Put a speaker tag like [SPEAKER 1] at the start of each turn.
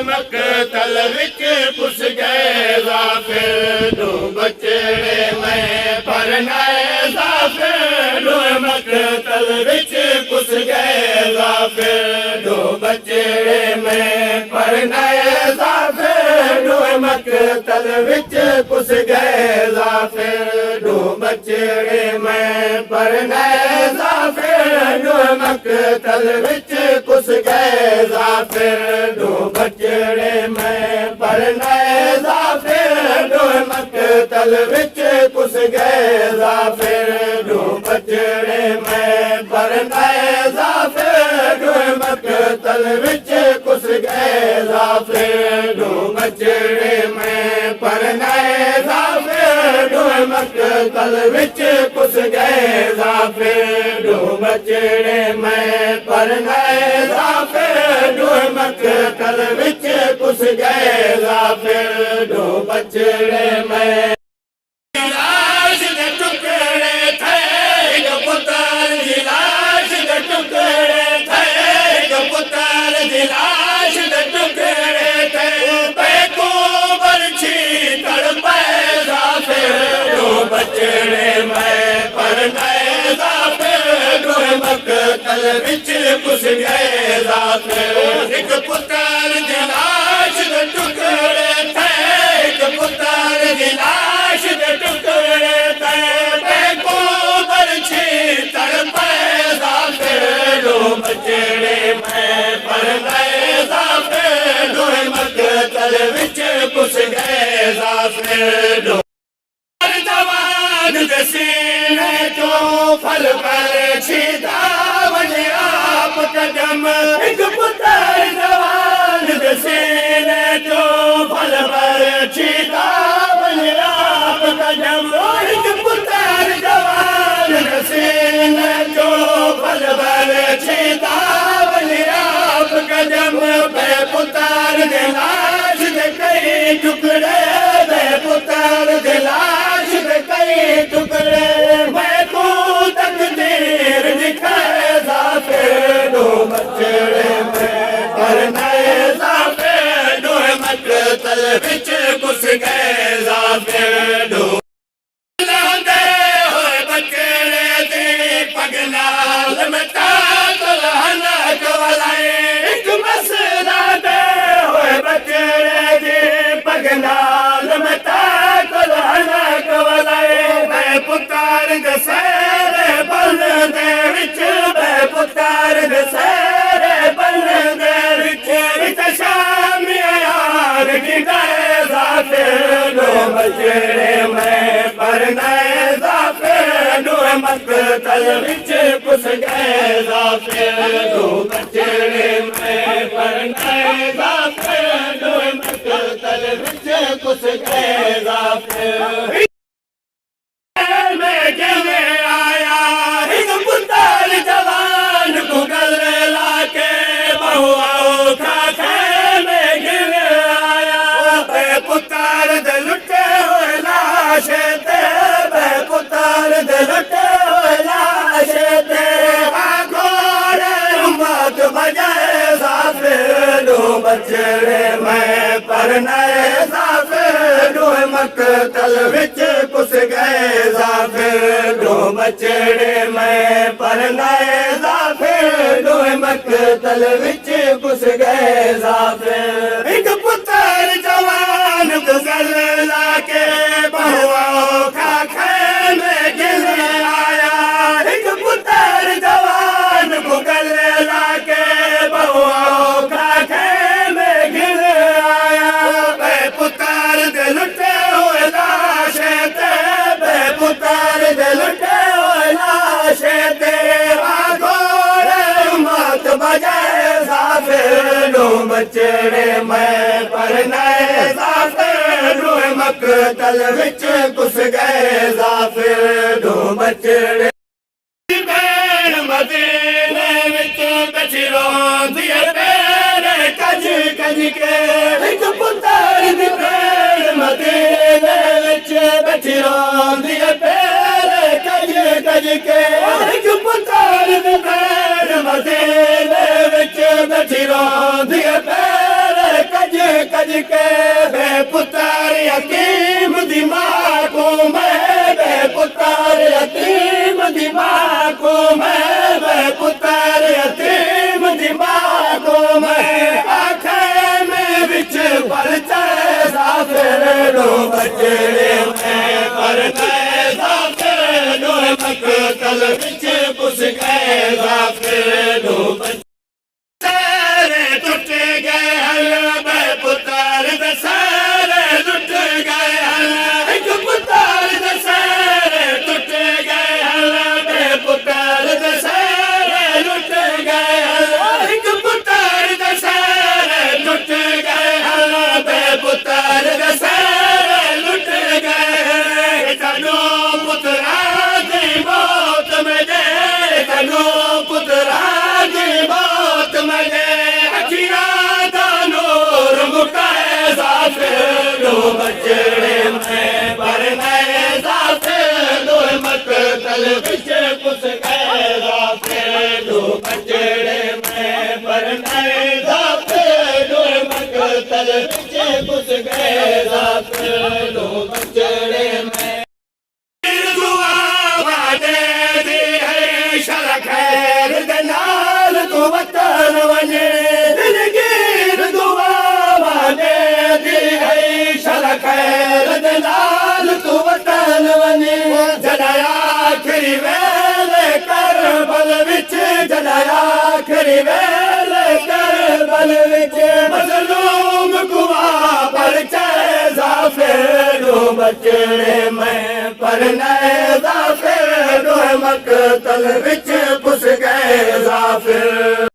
[SPEAKER 1] मकतल विच पुस गए जाफिर दो बचड़े में परनाए जाफिर दो मकतल विच पुस गए जाफिर दो बचड़े में परनाए जाफिर दो मकतल विच पुस गए जाफिर दो बचड़े में परनाए जाफिर दो मकतल विच पुस गए जाफिर दो बचड़े में परनाए जाफिर दो मकतल विच पुस गए जाफिर दो बचड़े में परनाए जाफिर दो मकतल विच पुस गए जाफिर दो बचड़े में परनाए जाफिर दो मकतल विच पुस गए जाफिर दो बचड़े में परनाए जाफिर दो मकतल विच पुस गए जाफिर दो बचड़े में लाश दे टुकड़े थे एक पुत्र दी लाश दे टुकड़े थे एक पुत्र दी लाश दे टुकड़े थे बेको बरछी तड़पे जाफिर दो बचड़े में परनाए जाफिर दो मकतल विच पुस गए जाफिर एक पुत्र दी लाश दे टुकड़े थे एक पुत्र दी लाश दे टुकड़े थे बेको बरछी तड़पे जाफिर दो बचड़े में परनाए जाफिर दो मकतल विच पुस गए जाफिर दो जवान दे सीने चो फल पर छीदा वने आप कदम एक पुत्र जवान दे सीने चो फल पर छीदा वने आप कदम एक पुत्र जवान दे सीने चो फल पर छीदा वने आप कदम बे पुत्र दे लाश दे कई टुकड़े बे पुत्र दे लाश दे कई टुकड़े मैं को तकदीर दिखाए जाफिर दो बचड़े में परनाए जाफिर दो मकतल विच पुस गए जाफिर दो लहंदे होए बचड़े दी पगनाल मता तलहना कवलाए एक मसला दे होए बचड़े दी पगनाल मता तलहना कवलाए मैं पुत्र दे सेरे बल दे विच मैं पुत्र दे सेरे बल दे विच विच शाम यार की गए जाफिर दो बचड़े में परनाए जाफिर दो मकतल विच पुस गए जाफिर दो बचड़े में परनाए जाफिर दो मकतल विच पुस गए जाफिर में गिने आया एक पुत्र जवान को गले लाके बहुआ खा में गिने आया बे पुत्र दे लुटे हुए लाश ते बे पुत्र दे लुटे हुए लाश ते घोड़े उम्मत बजाए जाफिर दो बचड़े में परनाए जाफिर दो मकतल विच पुस गए जाफिर दो बचड़े में परनाए जाफिर दो मकतल विच पुस गए जाफिर एक पुत्र जवान को गले लाके बहुआ खा में गिने आया एक पुत्र जवान को गले लाके बहुआ खा में गिने आया बे पुत्र दे लुटे हुए लाश ते बे पुत्र दे लुटे हुए लाश ते घोड़े मत बजाए जाफिर दो बचड़े में परनाए जाफिर दो मकतल विच पुस गए जाफिर दो बचड़े मदीने विच बचरो दिए पैर कज कज के एक पुत्र दी पैर मदीने विच बचरो दिए पैर कज कज के एक पुत्र दी पैर मदीने विच बचरो दिए पैर कज कज के बे पुत्र यतीम दी मां को मैं बे पुत्र यतीम दी मां को मैं बे पुत्र यतीम दी मां को मैं आखे में बिच परचे जाफिर लो बचड़े में परचे जाफिर लो मकतल बिच पुस गए जाफिर लो बचड़े में पर नए जाफिर लो मकतल बिच पुस गए जाफिर लो बचड़े में पर नए जाफिर लो मकतल बिच पुस गए जाफिर लो बचड़े में दुआ वादे दी है शर खैर दे नाल तू वतन वने दिलगीर दुआ वादे दी है खैर दे नाल तू वतन वने जनाया आखिरी वेले करबल विच जनाया आखिरी वेले करबल विच मजलूम कुआ परचे जाफिर लो बचड़े में पर नए जाफिर लो मकतल विच पुस गए जाफिर